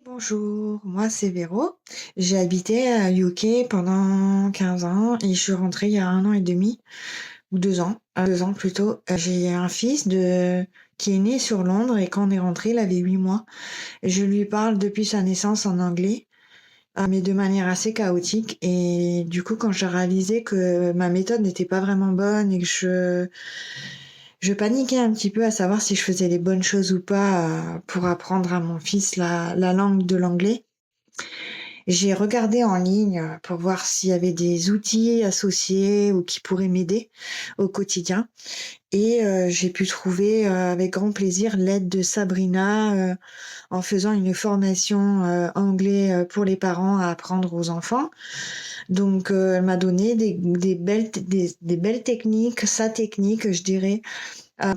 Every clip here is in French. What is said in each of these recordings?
Bonjour, moi c'est Véro. J'ai habité à UK pendant 15 ans et je suis rentrée il y a 1 an et demi, ou 2 ans, 2 ans plutôt. J'ai un fils qui est né sur Londres et quand on est rentré, il avait 8 mois. Je lui parle depuis sa naissance en anglais, mais de manière assez chaotique. Et du coup, quand j'ai réalisé que ma méthode n'était pas vraiment bonne et que je paniquais un petit peu à savoir si je faisais les bonnes choses ou pas pour apprendre à mon fils la langue de l'anglais. J'ai regardé en ligne pour voir s'il y avait des outils associés ou qui pourraient m'aider au quotidien et j'ai pu trouver, avec grand plaisir l'aide de Sabrina, en faisant une formation, anglais, pour les parents à apprendre aux enfants. Donc elle m'a donné des belles techniques, sa technique, je dirais,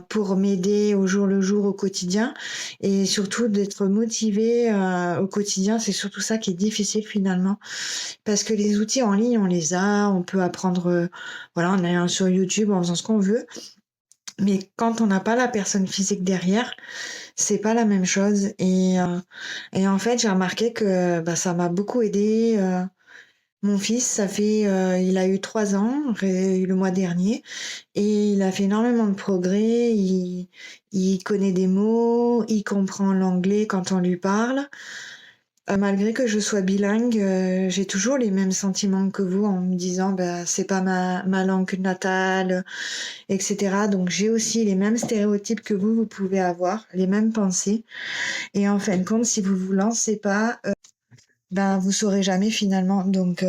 pour m'aider au jour le jour, au quotidien et surtout d'être motivée, au quotidien. C'est surtout ça qui est difficile finalement parce que les outils en ligne, on les a, on peut apprendre, voilà, on est sur YouTube en faisant ce qu'on veut. Mais quand on n'a pas la personne physique derrière, c'est pas la même chose et en fait, j'ai remarqué que, bah, ça m'a beaucoup aidée, mon fils, il a eu 3 ans le mois dernier et il a fait énormément de progrès. Il connaît des mots, il comprend l'anglais quand on lui parle. Malgré que je sois bilingue, j'ai toujours les mêmes sentiments que vous en me disant, bah, c'est pas ma langue natale, etc. Donc j'ai aussi les mêmes stéréotypes que vous pouvez avoir, les mêmes pensées. Et en fin de compte, si vous vous lancez pas, ben vous saurez jamais finalement. Donc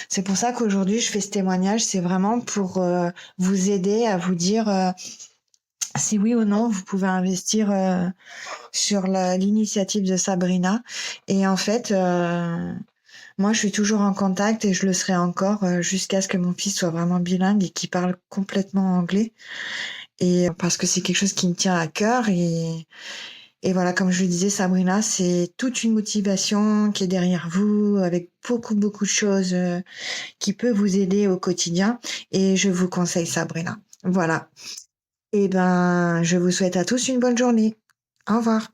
c'est pour ça qu'aujourd'hui je fais ce témoignage. C'est vraiment pour vous aider à vous dire si oui ou non vous pouvez investir sur l'initiative de Sabrina. Et en fait, moi je suis toujours en contact et je le serai encore jusqu'à ce que mon fils soit vraiment bilingue et qu'il parle complètement anglais. Et parce que c'est quelque chose qui me tient à cœur et voilà, comme je le disais, Sabrina, c'est toute une motivation qui est derrière vous, avec beaucoup, beaucoup de choses qui peuvent vous aider au quotidien. Et je vous conseille Sabrina. Voilà. Et ben, je vous souhaite à tous une bonne journée. Au revoir.